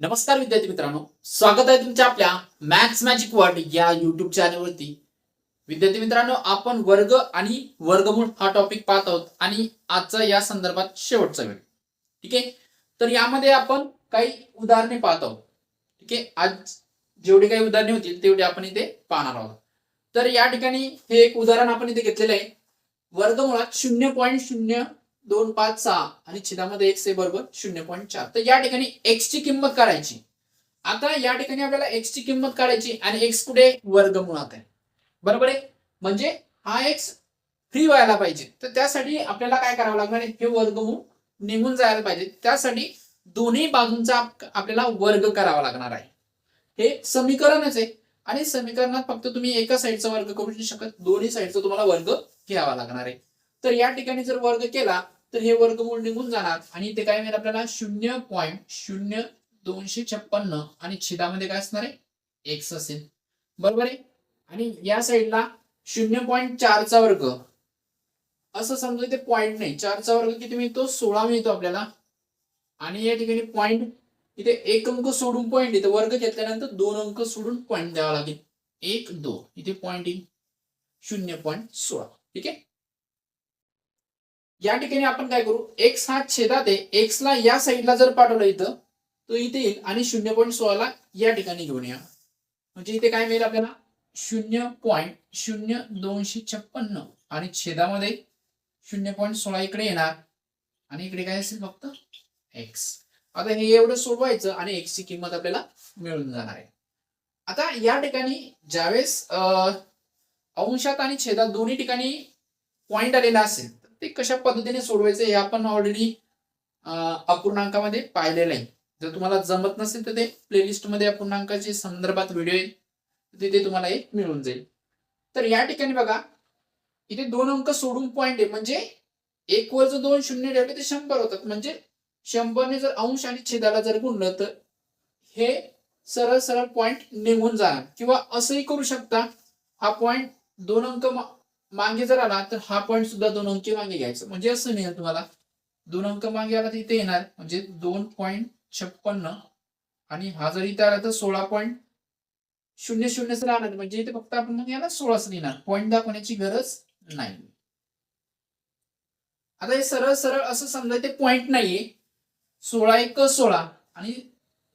नमस्कार विद्यार्थी मित्रांनो, स्वागत आहे तुमच्या आपल्या मॅथ्स मॅजिक वर्ल्ड या युट्यूब चॅनलवरती. विद्यार्थी मित्रांनो, आपण वर्ग आणि वर्गमूळ हा टॉपिक पाहत आहोत आणि आजचा या संदर्भात शेवटचा वेळ. ठीक आहे, तर यामध्ये आपण काही उदाहरणे पाहत आहोत. ठीक आहे, आज जेवढी काही उदाहरणे होतील तेवढी आपण इथे पाहणार आहोत. तर या ठिकाणी हे एक उदाहरण आपण इथे घेतलेलं आहे. वर्गमुळात 0.0256 आणि छेदामध्ये x बरोबर 0.4. तर या ठिकाणी x ची किंमत काढायची. आता या ठिकाणी आपल्याला x ची किंमत काढायची आणि x कुठे वर्गमुळात आहे, बरोबर आहे. म्हणजे हा x फ्री व्हायला पाहिजे, तर त्यासाठी आपल्याला काय करावं लागणार आहे, हे वर्गमूळ निघून जायला पाहिजे. त्यासाठी दोन्ही बाजूंचा आपल्याला वर्ग करावा लागणार आहे. हे समीकरणच आहे आणि समीकरणात फक्त तुम्ही एका साईडचा वर्ग करू नाही शकत, दोन्ही साईडचा तुम्हाला वर्ग घ्यावा लागणार आहे. तर या ठिकाणी जर वर्ग केला तर हे वर्गमूळ निघून जाणार आणि ते काय मिळेल आपल्याला 0.0256 आणि छेदामध्ये काय असणार आहे, x असेल, बरोबर आहे. आणि या साईडला 0.4 चा वर्ग, असं समजा इथे पॉईंट नाही, 4 चा वर्ग किती मिळतो, 16 मिळतो आपल्याला. आणि या ठिकाणी पॉईंट, इथे एक अंक सोडून पॉईंट, इथे वर्ग घेतल्यानंतर 2 अंक सोडून पॉईंट द्यावा लागेल, 1 2, इथे पॉईंट येईल 0.16. ठीक आहे, या ठिकाणी आपण काय करू, x हा छेदात आहे, x ला या साईडला जर पाठवलं इथं तो इथे येईल आणि 0.16 ला या ठिकाणी घेऊन या. म्हणजे इथे काय मिळेल आपल्याला 0.0256 आणि छेदामध्ये 0.16 इकडे येणार आणि इकडे काय असेल फक्त x. आता हे एवढं सोडवायचं आणि x ची किंमत आपल्याला मिळून जाणार आहे. आता या ठिकाणी ज्यावेळेस अंशात आणि छेदात दोन्ही ठिकाणी पॉइंट आलेला असेल ते कशा पद्धतीने सोडवायचं हे आपण ऑलरेडी अपूर्णांकामध्ये पाहिलेलं आहे. जर तुम्हाला जमत नसेल तर ते प्लेलिस्ट मध्ये अपूर्णांकाच्या संदर्भात व्हिडिओ आहे, तिथे तुम्हाला एक मिळून जाईल. तर या ठिकाणी बघा, इथे 2 अंक सोडून पॉइंट आहे, म्हणजे एक वर जर 2 शून्य ठेवले ते 100 होतात. म्हणजे 100 ने जर अंश आणि छेदाला जर गुणलं तर हे सरळ सरळ पॉइंट निघून जाणार. किंवा असंही करू शकता, हा पॉइंट 2 अंक मागे जर आला तर हा पॉईंट सुद्धा 2 अंक मागे घ्यायचं. म्हणजे असं मिळेल तुम्हाला, 2 अंक मागे आला तर इथे येणार म्हणजे 2.56 आणि हा जर इथे आला तर 16.00 जर आला म्हणजे इथे फक्त आपण मग याला 16 लिहिणार, पॉईंट दाखवण्याची गरज नाही. आता हे सरळ सरळ असं समजा ते पॉईंट नाहीये, 16 1 16 आणि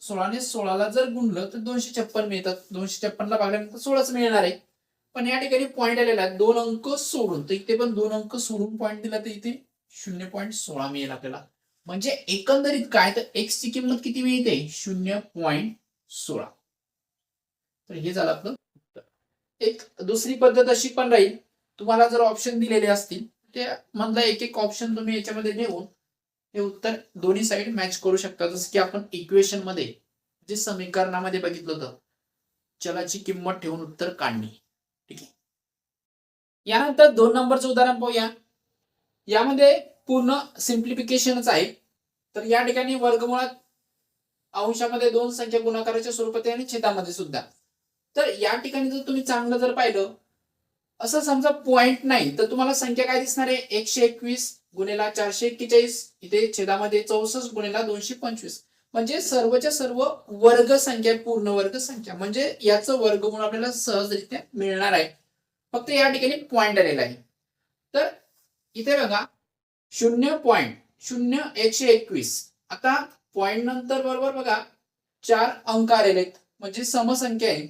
16 ने 16 ला जर गुणलं तर 256 मिळतात. 256 ला भागल्यानंतर 16च मिळणार आहे. पण या ठिकाणी पॉईंट आलेला आहे 2 अंक सोडून, तर इथे पण 2 अंक सोडून पॉईंट दिला तर इथे 0.16 मिळेल आपल्याला. म्हणजे एकंदरीत काय, तर x ची किंमत किती मिळते, 0.16. तर हे झालं आपलं उत्तर. एक दुसरी पद्धत अशी पण राहील, तुम्हाला जर ऑप्शन दिलेले असतील ते मधला एक एक ऑप्शन तुम्ही याच्यामध्ये घेऊन हे उत्तर दोन्ही साईड मॅच करू शकता. जसं की आपण इक्वेशन मध्ये जे समीकरणामध्ये बघितलं होतं, चलाची किंमत ठेवून उत्तर काढणे. ठीक आहे, यानंतर 2 नंबरचं उदाहरण पाहूया. यामध्ये पूर्ण सिम्प्लिफिकेशनच आहे. तर या ठिकाणी वर्गमुळात अंशामध्ये 2 संख्या गुणाकाराच्या स्वरूपात आहे आणि छेदामध्ये सुद्धा. तर या ठिकाणी जर तुम्ही चांगलं जर पाहिलं, असं समजा पॉइंट नाही तर तुम्हाला संख्या काय दिसणार आहे, 121 गुणिला 441, इथे छेदामध्ये 64 गुणिला 225. म्हणजे सर्वच्या सर्व वर्ग संख्या, पूर्ण वर्ग संख्या, म्हणजे याचं वर्गमूळ आपल्याला सहजरित्या मिळणार आहे. फक्त या ठिकाणी पॉइंट आलेला आहे. तर इथे बघा 0.0121, आता पॉइंट नंतर बरोबर बघा 4 अंक आलेले आहेत, म्हणजे समसंख्या आहे,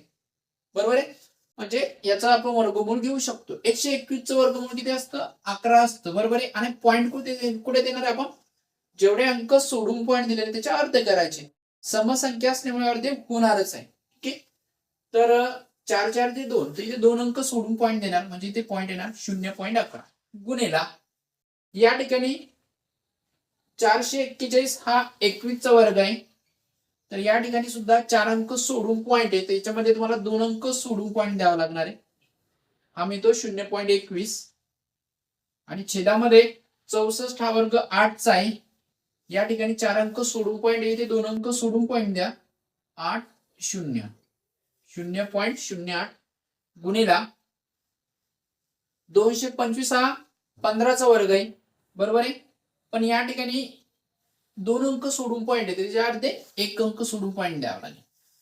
बरोबर आहे. म्हणजे याचा आपण वर्गमूळ घेऊ शकतो. 121 चं वर्गमूळ किती असतं, 11 असतं, बरोबर आहे. आणि पॉइंट कुठे देणार आहे आपण, जेवढे अंक सोडून पॉइंट दिलेले त्याच्या अर्धे करायचे. समसंख्या असल्यामुळे अर्धे होणारच आहे. ठीक आहे, तर 4 4 ते 2, तर इथे 2 अंक सोडून पॉइंट देणार म्हणजे इथे पॉइंट येणार 0.11 गुणिला या ठिकाणी 441 हा 21 चा वर्ग आहे. तर या ठिकाणी सुद्धा 4 अंक सोडून पॉइंट आहे, त्याच्यामध्ये तुम्हाला 2 अंक सोडून पॉइंट द्यावा लागणार आहे. हा मिळतो 0.21 आणि छेदामध्ये 64 हा वर्ग 8 चा आहे. या ठिकाणी 4 अंक सोडून पॉइंट येते, 2 अंक सोडून पॉइंट द्या, 8 0 0.08 गुणिला 225 हा 15 चा वर्ग आहे, बरोबर आहे. पण या ठिकाणी 2 अंक सोडून पॉईंट येते त्याच्या अर्धे 1 अंक सोडून पॉईंट द्यावा लागेल.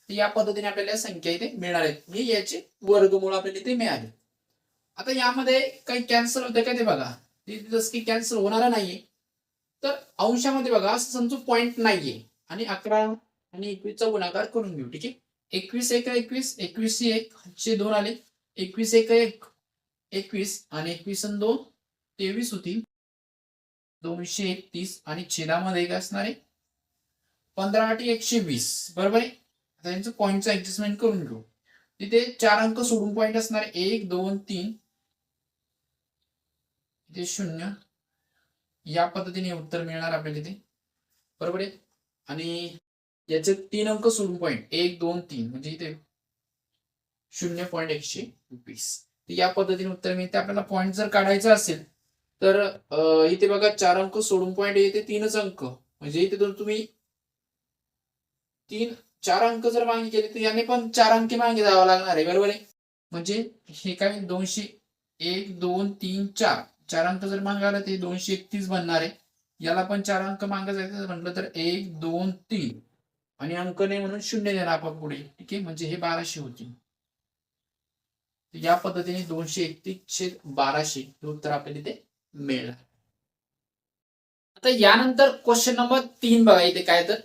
तर या पद्धतीने आपल्याला संख्या इथे मिळणार आहेत. म्हणजे याचे वर्गमूळ आपल्याला इथे मिळाले. आता यामध्ये काही कॅन्सल होते का ते बघा. जसं की कॅन्सल होणार नाहीये. तर अंशामध्ये बघा असं समजू पॉईंट नाहीये आणि 11 आणि 21चा गुणाकार करून घेऊ. ठीक आहे. 21 1 21 21 1 हातचे 2 आले. 21 1 1 21 आणि 21 आणि 2 23 होतील. 231 आणि छेदामध्ये काय असणार आहे 15 8 120. बरोबर आहे. आता यांचं पॉईंटचं ऍडजस्टमेंट करून घेऊ. तिथे 4 अंक सोडून पॉईंट असणार आहे 1 2 3 इथे 0. या पद्धतीने उत्तर मिळणार आपल्याला इथे. बरोबर आहे. आणि याचे 3 अंक सोडून पॉईंट 1 2 3 म्हणजे इथे 0.120. या पद्धतीने उत्तर मिळते. आपल्याला पॉईंट जर काढायचा असेल तर इथे बघा 4 अंक सोडून पॉईंट येते 3च अंक म्हणजे इथे जर तुम्ही 4 अंक जर मागे केले तर याने पण 4 अंक मागे जावं लागणार आहे. बरोबर आहे. म्हणजे हे काय 200 1 2 3 4 4 अंक जर मागे आला ते 231 बनणार आहे. याला पण 4 अंक मागे जायचं म्हटलं तर 1 2 3 आणि अंक नाही म्हणून 0 देणार आपण पुढे. ठीक आहे. म्हणजे हे 1200 होतील. या पद्धतीने 231/1200 हे उत्तर आपल्याला इथे मिळणार. आता यानंतर क्वेश्चन नंबर 3 बघा इथे काय तर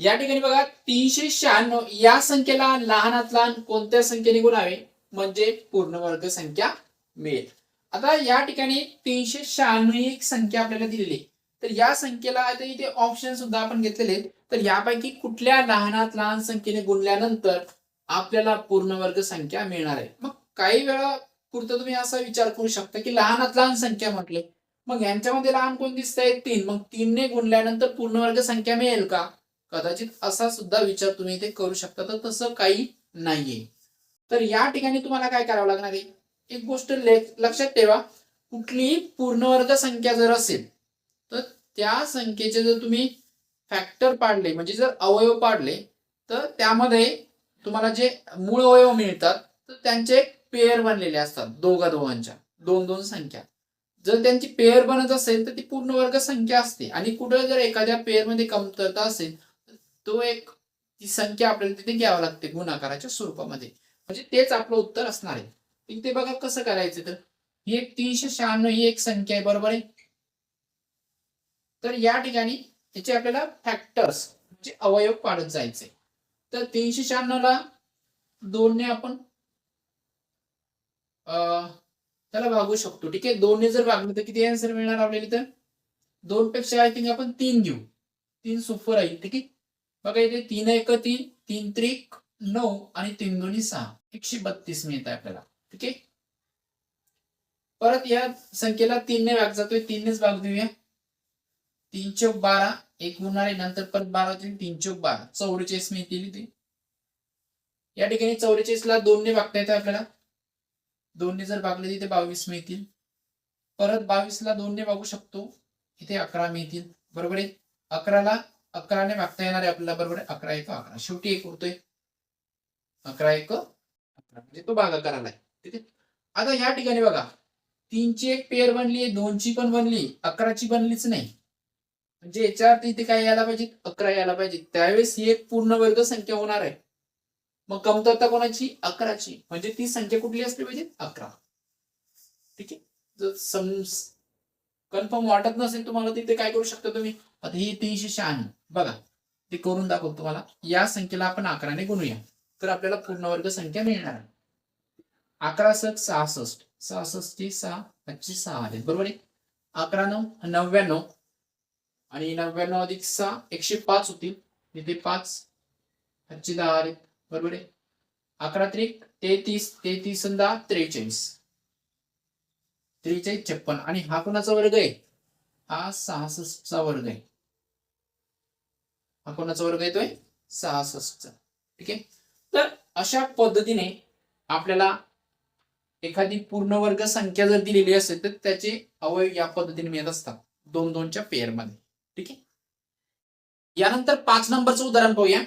या ठिकाणी बघा 396 या संख्येला लहानात लहान कोणत्या संख्येने गुणावे म्हणजे पूर्णवर्ग संख्या मिळेल. आता या ठिकाणी 396 ही एक संख्या आपल्याला दिलेली तर या संख्येला आता इथे ऑप्शन सुद्धा आपण घेतलेले. तर यापैकी कुठल्या लहानात लहान संख्येने गुणल्यानंतर आपल्याला पूर्णवर्ग संख्या मिळणार आहे. मग काही वेळा पुरतं तुम्ही असा विचार करू शकता की लहानात लहान संख्या म्हटले मग यांच्यामध्ये लहान कोण दिसतंय 3 मग 3 ने गुणल्यानंतर पूर्णवर्ग संख्या मिळेल का. कदाचित असा सुद्धा विचार तुम्ही इथे करू शकता. तर तसं काही नाहीये. तर या ठिकाणी तुम्हाला काय करावं लागणार आहे एक गोष्ट लक्षात ठेवा. कुठलीही पूर्णवर्ग संख्या जर असेल तर त्या संख्येचे जर तुम्ही फॅक्टर पाडले म्हणजे जर अवयव पाडले तर त्यामध्ये तुम्हाला जे मूळ अवयव मिळतात तर त्यांचे पेअर बनलेले असतात दोघांच्या 2 संख्या. जर त्यांची पेअर बनत असेल तर ती पूर्णवर्ग संख्या असते आणि कुठे जर एखाद्या पेअर मध्ये कमतरता असेल तो एक ती संख्या आपल्याला तिथे घ्यावी लागते गुणाकाराच्या स्वरूपामध्ये. म्हणजे तेच आपलं उत्तर असणार आहे. इथे बघा कसं करायचं तर ही एक 396 ही एक संख्या आहे. बरोबर आहे. तर या ठिकाणी याचे आपल्याला फॅक्टर्स म्हणजे अवयव पाडत जायचे. तर 396 ला 2 ने आपण त्याला भागू शकतो. ठीक आहे. 2 ने जर भागलं तर किती आन्सर मिळणार आपल्याला तर 2 पेक्षा आय थिंक आपण 3 घेऊ. 3 सुपर राहील. ठीक आहे. बघा इथे 3 1 3 3 त्रिक 9 आणि 3 2 6 132 मिळत आहे आपल्याला. ठीक आहे. परत या संख्येला 3 ने भाग जातोय 3 नेच भाग देऊया. 3 चौक 12 एक गुणणार आहे नंतर परत 12 3 चौक 12 44 मिळतील. ती या ठिकाणी 44 ला 2 ने भागता येतं आपल्याला. 2 ने जर भागले तिथे 22 मिळतील. परत 22 ला 2 ने भागू शकतो इथे 11 मिळतील. बरोबर आहे. 11 ला 11 ने भागता येणार आहे आपल्याला. बरोबर आहे. 11 1 11 शेवटी एक उरतोय 11 1 11 म्हणजे तो भागाकार आलाय. ठीक आहे. आता या ठिकाणी बघा 3 ची एक पेअर बनली 2 ची पण बनली 11 ची बनलीच नाही. म्हणजे याच्या अर्थ इथे काय यायला पाहिजे 11 यायला पाहिजे. त्यावेळेस ही एक पूर्णवर्ग संख्या होणार आहे. मग कमतरता कोणाची 11 ची म्हणजे ती संख्या कुठली असली पाहिजे 11. ठीक आहे. जर कन्फर्म वाटत नसेल तुम्हाला तिथे काय करू शकता तुम्ही. आता ही 396 बघा ते करून दाखवतो तुम्हाला. या संख्येला आपण 11 ने गुणूया तर आपल्याला पूर्णवर्ग संख्या मिळणार आहे. 11 + 66 66 ची 6 5 6 आले. बरोबर आहे. 11 9 99 आणि 99 अधिक 6 105 होतील. इथे 5 5 10 आले. बरोबर आहे. 11 त्रिक 33 33 आणि 10 43 43 56 आणि हा कोणाचा वर्ग आहे हा 66 चा वर्ग आहे. हा कोणाचा वर्ग येतोय 66 चा. ठीक आहे. तर अशा पद्धतीने आपल्याला एखादी पूर्णवर्ग संख्या जर दिलेली असेल तर त्याचे अवयव या पद्धतीने मिळत असतात 2 2 च्या पेअर मध्ये. ठीक आहे. यानंतर 5 नंबरचं उदाहरण पाहूया.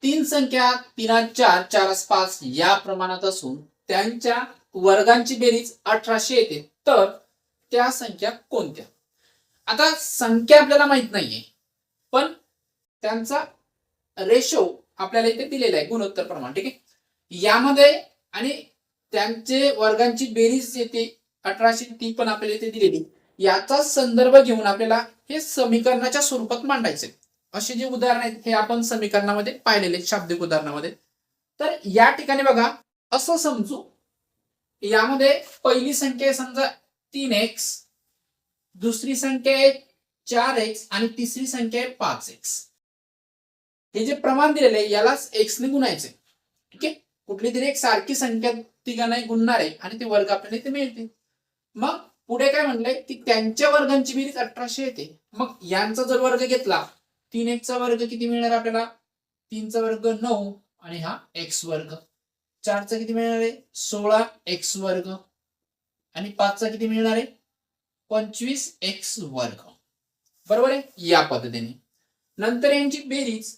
3 संख्या 3 4 4 5 या प्रमाणात असून त्यांच्या वर्गांची बेरीज 1800 येते तर त्या संख्या कोणत्या. आता संख्या आपल्याला माहित नाहीये, पण त्यांचा रेशो आपल्याला इथे दिलेला आहे गुणोत्तर प्रमाण. ठीक आहे. यामध्ये आणि त्यांचे वर्गांची बेरीज येते 1800, ती पण आपल्याला इथे दिलेली. याचा संदर्भ घेऊन आपल्याला हे समीकरणाच्या स्वरूपात मांडायचे. असे जे उदाहरण आहेत हे आपण समीकरणामध्ये पाहिलेले शाब्दिक उदाहरणामध्ये. तर या ठिकाणी बघा, असं समजू यामध्ये पहिली संख्या आहे समजा 3x, दुसरी संख्या आहे 4x आणि तिसरी संख्या आहे 5x. हे जे प्रमाण दिलेले आहे यालाच x ने गुणायचे. ठीक आहे. कुठली तरी एक सारखी संख्या तिघांना गुणणार आहे आणि ते वर्ग आपल्याला इथे मिळते. मग पुढे काय म्हणलंय की त्यांच्या वर्गांची बेरीज 1800 येते. मग यांचा जर वर्ग घेतला 3x चा वर्ग किती मिळणार आपल्याला, 3 चा वर्ग 9 आणि हा x वर्ग. 4 चा किती मिळणार आहे 16x वर्ग आणि 5 चा किती मिळणार आहे 25x वर्ग. बरोबर आहे. या पद्धतीने नंतर यांची बेरीज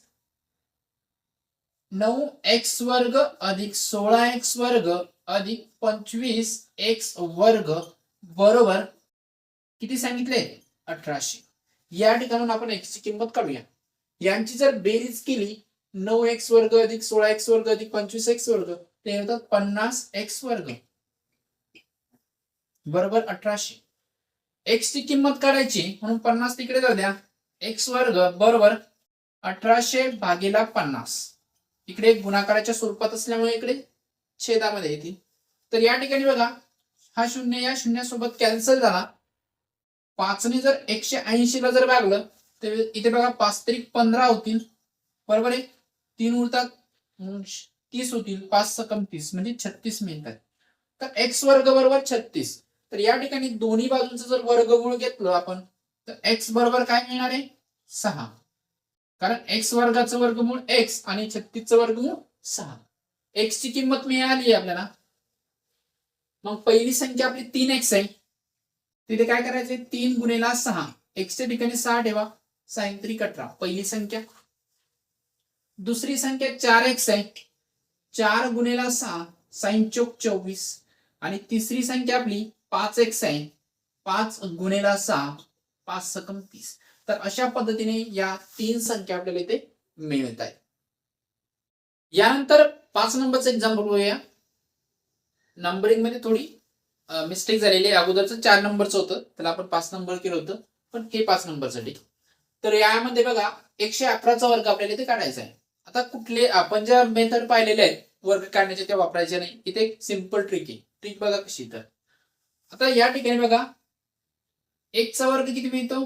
9x वर्ग अधिक 16x वर्ग अधिक 25x वर्ग बरोबर किती सांगितले 1800. या ठिकाणून आपण x ची किंमत काढूया. यांची जर बेरीज केली 9x वर्ग अधिक 16x वर्ग अधिक 25x वर्ग ते होतात 50x वर्ग बरोबर 1800. x ची किंमत काढायची म्हणून 50 तिकडे जाऊ द्या. x वर्ग बरोबर 1800 भागीला 50. इकडे गुणाकाराच्या स्वरूपात असल्यामुळे इकडे छेदामध्ये येतील. तर या ठिकाणी बघा हा शून्य या शून्यासोबत कॅन्सल झाला. 5 ने जर 180 ला जर भागलं तर इथे बघा 5 त्रिक 15 होतील. बरोबर आहे. 3 उरतात 30 होतील. 5 सकम 30 म्हणजे 36 मिळतात. तर x वर्ग बरोबर 36. तर या ठिकाणी दोन्ही बाजूंचा जर वर्गमूळ घेतलं आपण तर x बरोबर काय मिळणार आहे 6. कारण x वर्गाचं वर्गमूळ x आणि 36 चं वर्गमूळ 6. x ची किंमत मिळाली आपल्याला. मग पहिली संख्या आपली 3x आहे. तिथे काय करायचंय 3 गुणिला 6. x च्या ठिकाणी 6 ठेवा. 6 त्रिक 18 पहिली संख्या. दुसरी संख्या 4x आहे. 4 गुणिला 6 6 चौक 24 आणि तिसरी संख्या आपली 5x आहे. 5 गुणिला 6 5 सकम 30. तर अशा पद्धतीने या 3 संख्या आपल्याला इथे मिळत आहेत. यानंतर 5 नंबरचं एक्झाम्पल बघूया. नंबरिंग मध्ये थोडी मिस्टेक झालेली आहे. अगोदरचं 4 नंबरचं होतं त्याला आपण 5 नंबर केलं होतं, पण हे 5 नंबरसाठी. तर यामध्ये बघा 111चा वर्ग आपल्याला इथे काढायचा आहे. आता कुठले आपण ज्या मेथड पाहिलेले आहेत वर्ग काढण्याचे ते वापरायचे नाही. इथे एक सिंपल ट्रिक आहे. ट्रिक बघा कशी. तर आता या ठिकाणी बघा 1 चा वर्ग किती मिळतो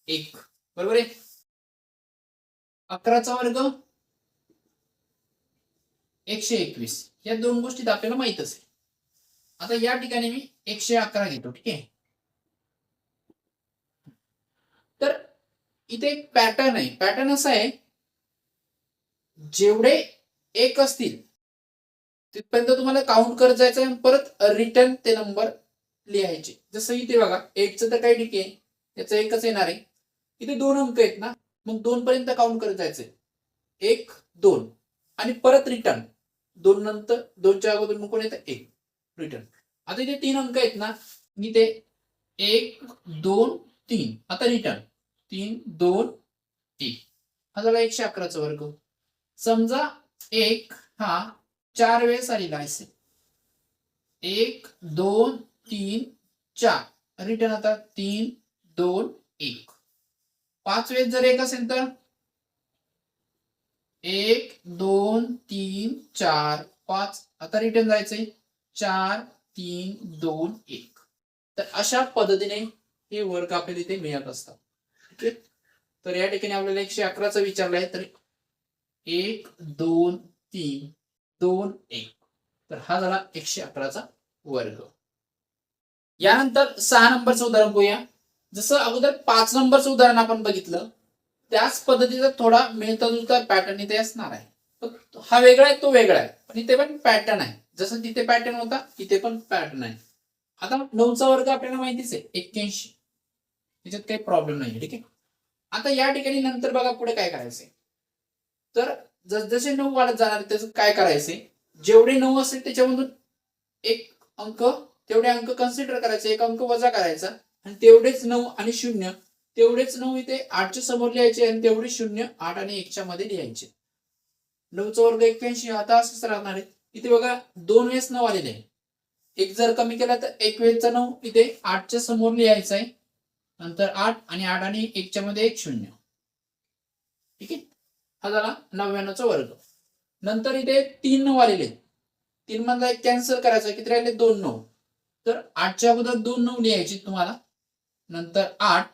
1 बरोबर आहे. 11चा वर्ग 121. या दोन गोष्टी आपल्याला माहित असेल. आता या ठिकाणी मी 111 घेतो. ठीक आहे. तर इथे एक पॅटर्न आहे. पॅटर्न असा आहे जेवढे 1 असतील तिथपर्यंत तुम्हाला काउंट करत जायचं आणि परत रिटर्न ते नंबर लिहायचे. जसं इथे बघा 1चं तर काही ठीक आहे याचं 1च येणार आहे. इथे 2 अंक आहेत ना, मग 2 पर्यंत काउंट करत जायचंय. 1 2 आणि परत रिटर्न 2 नंतर 2च्या अगोदर मग कोण येतं 1 रिटर्न. आता इथे 3 अंक आहेत ना, इथे 1 2 3 आता रिटर्न 3 2 1. हा झाला 111चा वर्ग. समजा 1 हा 4 वेळेस आलेला असेल. 1 2 3 4 रिटर्न आता 3 2 1. 5 वेळेस जर 1 असेल तर 1 2 3 4 5 आता रिटर्न जायचंय 4 3 2 1. तर अशा पद्धतीने हे वर्ग आपल्याला इथे मिळत असतात. ठीक आहे. तर या ठिकाणी आपल्याला 111चा विचारलाय तर 1 2 3 2 1. तर हा झाला 111चा वर्ग. यानंतर 6 नंबरचं उदाहरण बघूया. जसं अगोदर 5 नंबरचं उदाहरण आपण बघितलं त्याच पद्धतीचा थोडा मिळता जुळता पॅटर्न इथे असणार आहे. हा वेगळा आहे तो वेगळा आहे पण इथे पण पॅटर्न आहे. जसं तिथे पॅटर्न होता इथे पण पॅटर्न आहे. आता 9चा वर्ग आपल्याला माहितीच आहे 81. त्याच्यात काही प्रॉब्लेम नाही. ठीक आहे. आता या ठिकाणी नंतर बघा पुढे काय करायचंय. तर जसजसे 9 वाढत जाणार त्याचं काय करायचंय जेवढे 9 असेल त्याच्यामधून एक अंक तेवढे अंक कन्सिडर करायचे, एक अंक वजा करायचा आणि तेवढेच 9 आणि 0, तेवढेच 9 इथे 8च्या समोर लिहायचे आणि तेवढे 0 8 आणि 1च्या मध्ये लिहायचे. 9चा वर्ग 81. आता असंच राहणार आहे. इथे बघा 2 वेळेस 9 आलेले आहे. एक जर कमी केला तर 1 वेळेचा 9 इथे 8च्या समोर लिहायचा आहे. नंतर 8 आणि 8 आणि 1च्या मध्ये 1 0. ठीक आहे. हा झाला 99चा वर्ग. नंतर इथे 3 9 आलेले आहेत. 3 मधला एक कॅन्सल करायचा. किती राहिले? 2 9. तर 8च्या अगोदर 2 9 लिहायचे तुम्हाला. नंतर 8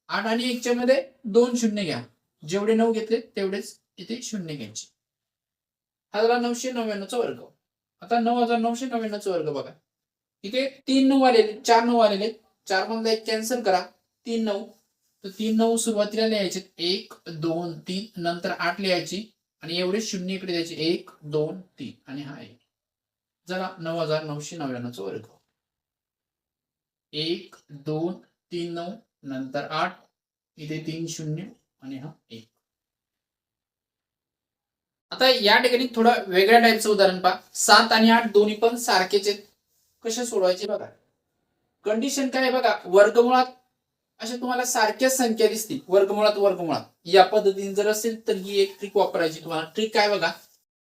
8 आणि 1च्या मध्ये 2 0 घ्या. जेवढे 9 घेतले तेवढेच इथे 0 घ्यायचे. हा झाला 999चा वर्ग. आता 9999चा वर्ग बघा. इथे 3 9 आलेले, 4 9 आलेले. 4 मधला एक कॅन्सल करा. 3 9. तर 3 9 सुरुवातीला लिहायचे. 1 2 3. नंतर 8 लिहायची आणि एवढे 0 इकडे द्यायचे. 1 2 3 आणि हा 1. झाला 9999चा वर्ग. 1 2 3 9 नंतर 8 इथे 3 0 आणि हा 1. आता या ठिकाणी थोडा वेगळ्या टाईपचं उदाहरण पहा. 7 आणि 8 दोन्ही पण सारखेच आहेत. कसे सोडवायचे बघा. कंडिशन काय आहे बघा. वर्गमुळात अशा तुम्हाला सारख्याच संख्या दिसतील. वर्गमुळात वर्गमुळात या पद्धतीने जर असेल तर ही एक ट्रिक वापरायची. तुम्हाला ट्रिक काय बघा.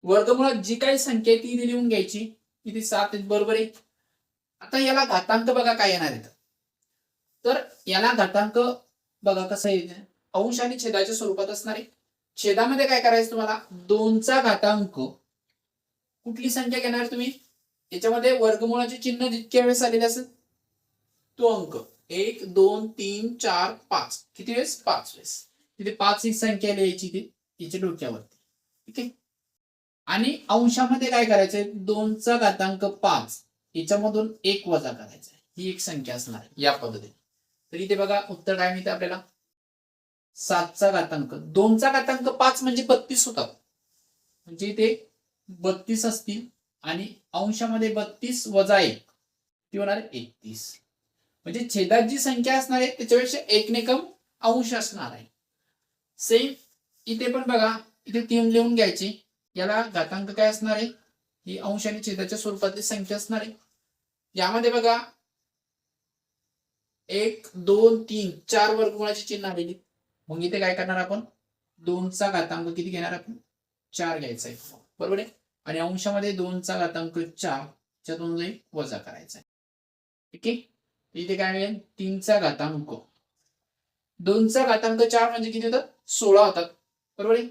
वर्गमुळात जी काही संख्या आहे ती इथे लिहून घ्यायची. इथे 7 आहेत बरोबर आहे. आता याला घातांक बघा काय येणार आहेत. तर याला घातांक बघा कसं आहे. अंश आणि छेदाच्या स्वरूपात असणार आहे. छेदामध्ये काय करायचं तुम्हाला. 2चा घातांक कुठली संख्या घेणार तुम्ही. याच्यामध्ये वर्गमुळाचे चिन्ह जितक्या वेळेस आलेले असेल तो अंक. 1 2 3 4 5. किती वेळेस? 5 वेळेस. तिथे 5 ही संख्या लिहायची ती याच्या डोक्यावरती. ठीक आहे. आणि अंशामध्ये काय करायचंय. 2चा घातांक 5 याच्यामधून 1 वजा करायचा. ही एक संख्या असणार आहे या पद्धतीने. तर इथे बघा उत्तर काय मिळते आपल्याला. 7चा घातांक 2चा घातांक 5 म्हणजे 32 होतात. म्हणजे इथे 32 असतील आणि अंशामध्ये 32 वजा 1 ती होणार आहे 31. म्हणजे छेदात जी संख्या असणार आहे त्याच्यापेक्षा 1 ने कम अंश असणार आहे. सेम इथे पण बघा. इथे 3 लिहून घ्यायची. याला घातांक काय असणार आहे. ही अंश आणि छेदाच्या स्वरूपातली संख्या असणार आहे. यामध्ये बघा 1 2 3 4 वर्गमुळाची चिन्ह आलेली. मग इथे काय करणार आपण. 2चा घातांक किती घेणार आपण. 4 घ्यायचा आहे बरोबर आहे. आणि अंशामध्ये 2चा घातांक 4 च्यातून जाईल वजा करायचा आहे. ठीक आहे. इथे काय मिळेल. 3चा घातांक 2चा घातांक 4 म्हणजे किती होतात. 16 होतात बरोबर आहे.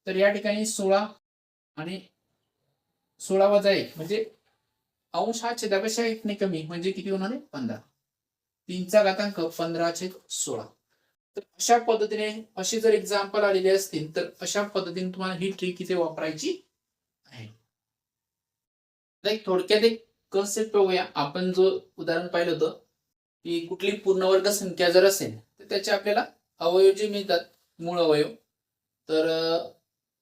तर या ठिकाणी 16 आणि 16 वजा 1 म्हणजे अंश हा छेदापेक्षा 1 ने कमी म्हणजे किती होणार आहे 15. 3चा घातांक 15/16. तर अशा पद्धतीने अशी जर एक्झाम्पल आलेले असतील तर अशा पद्धतीने तुम्हाला ही ट्रिक इथे वापरायची आहे. थोडक्यात एक कन्सेप्ट बघूया. आपण जो उदाहरण पाहिलं होतं की कुठली पूर्णवर्ग संख्या जर असेल तर त्याचे आपल्याला अवयव जे मिळतात मूळ अवयव तर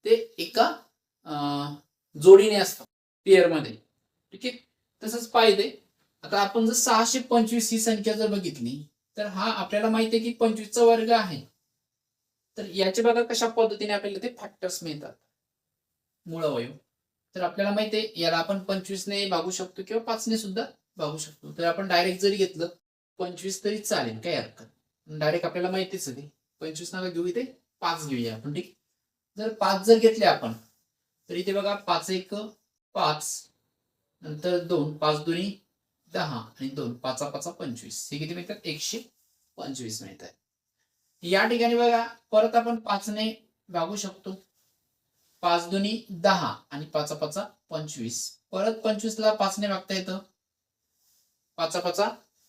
ते एका जोडीने असतात पेअरमध्ये. ठीक आहे. तसंच पाहिजे. आता आपण जर 625 ही संख्या जर बघितली तर हा आपल्याला माहिती आहे की 25चा वर्ग आहे. तर याचे बघा कशा पद्धतीने आपल्याला ते फॅक्टर्स मिळतात मूळ अवयव. तर आपल्याला माहिती आहे याला आपण 25 ने भागू शकतो किंवा 5 ने सुद्धा भागू शकतो. तर आपण डायरेक्ट जरी घेतलं 25 तरी चालेल काही हरकत. डायरेक्ट आपल्याला माहितीच आहे 25 नका घेऊ इथे 5 घेऊया आपण. ठीक. जर 5 जर घेतले आपण तर इथे बघा 5 1 5 नंतर 2 5 2 10 आणि 2 5 5 25 हे किती मिळतात 125 मिळतात. या ठिकाणी बघा परत आपण 5 ने भागू शकतो. 5 2 10 आणि 5 5 25. परत 25 ला 5 ने भागता येतं. 5 5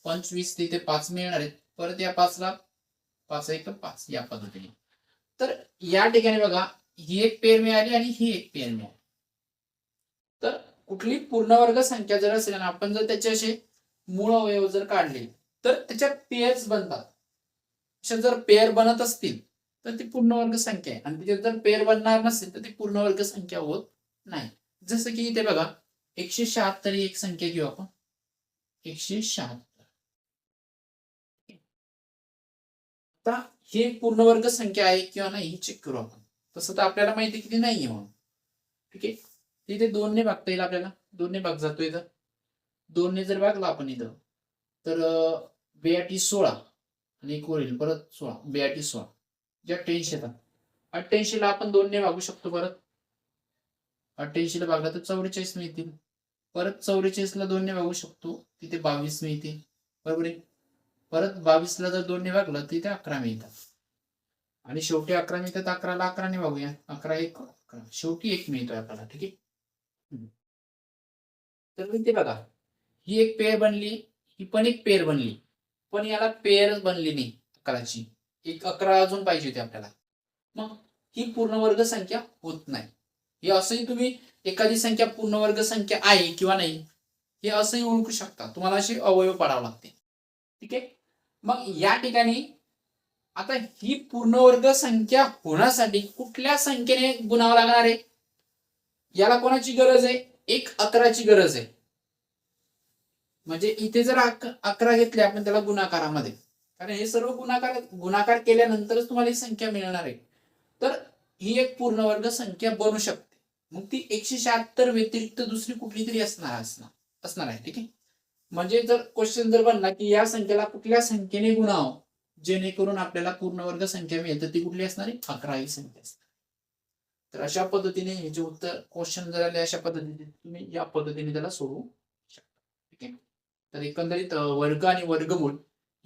25 तिथे 5 मिळणार आहेत. परत या 5 ला 5 1 5 या पद्धतीने. तर या ठिकाणी बघा ही एक पेअर मिळाली आणि ही एक पेअर मिळाली. तर कुठली पूर्णवर्ग संख्या जर असेल आणि आपण जर त्याचे असे मूळ अवयव जर काढले तर त्याच्या पेअर्स बनतात. अशा जर पेअर बनत असतील तर ती पूर्णवर्ग संख्या आहे आणि त्याच्यात जर पेअर बनणार नसेल तर ती पूर्णवर्ग संख्या होत नाही. जसं की इथे बघा 176 ही एक संख्या घेऊ आपण. 176. आता ही एक पूर्णवर्ग संख्या आहे किंवा नाही हे चेक करू आपण. तसं तर आपल्याला माहिती किती नाहीये म्हणून. ठीक आहे. इथे 2 ने भागता येईल आपल्याला. 2 ने भाग जातो इथं. 2 ने जर भागला आपण इथं तर बेआटी 16 आणि एक वरील परत 16, बेआटी 16 जे 88 येतात. 88 ला आपण 2 ने भागू शकतो. परत 88 ला भागला तर 44 मिळतील. परत 44 ला 2 ने भागू शकतो, तिथे 22 मिळतील. बरोबर आहे. परत 22 ला जर 2 ने भागलं तिथे 11 मिळतात. आणि शेवटी 11 मिळतात. 11 ला 11 ने भागूया. 11 1 11, शेवटी 1 मिळतोय आपल्याला. ठीक आहे. तर ते बघा, ही एक पेयर बनली, ही पण एक पेयर बनली, पण याला पेयर बनली नाही 11ची. एक 11 अजून पाहिजे होती आपल्याला. मग ही पूर्ण वर्ग संख्या होत नाही. हे असंही तुम्ही एखादी संख्या पूर्ण वर्ग संख्या आहे किंवा नाही हे असंही ओळखू शकता. तुम्हाला असे अवयव पाडावे लागते. ठीक आहे. मग या ठिकाणी आता ही पूर्ण वर्ग संख्या होण्यासाठी कुठल्या संख्येने गुणावं लागणार आहे? याला कोणाची गरज आहे? एक 11ची गरज आहे. म्हणजे इथे जर 11 घेतले आपण त्याला गुणाकारामध्ये, कारण हे सर्व गुणाकार केल्यानंतरच तुम्हाला ही संख्या मिळणार आहे. तर ही एक पूर्ण वर्ग संख्या बनू शकते. मग ती 176 व्यतिरिक्त दुसरी कुठली तरी असणार आहे. ठीक आहे. म्हणजे जर क्वेश्चन जर बनला की या संख्येला कुठल्या संख्येने गुणावं जेणेकरून आपल्याला पूर्ण वर्ग संख्या मिळेल, तर ती कुठली असणार आहे? 11 ही संख्या असणार. तर अशा पद्धतीने हे जे उत्तर क्वेश्चन जर आले अशा पद्धतीने तुम्ही या पद्धतीने त्याला सोडवू शकता. ठीक आहे. तर एकंदरीत वर्ग आणि वर्गमूळ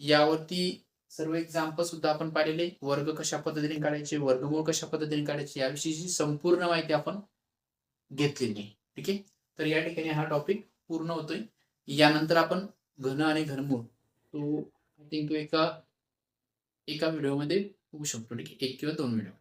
यावरती सर्व एक्झाम्पल सुद्धा आपण पाहिलेले. वर्ग कशा पद्धतीने काढायचे, वर्गमूळ कशा पद्धतीने काढायचे याविषयीची संपूर्ण माहिती आपण घेतलेली आहे. ठीक आहे. तर या ठिकाणी हा टॉपिक पूर्ण होतोय. यानंतर आपण घन आणि घनमूळ तो एका व्हिडिओमध्ये बघू शकतो. ठीक आहे. 1 किंवा 2 व्हिडिओ.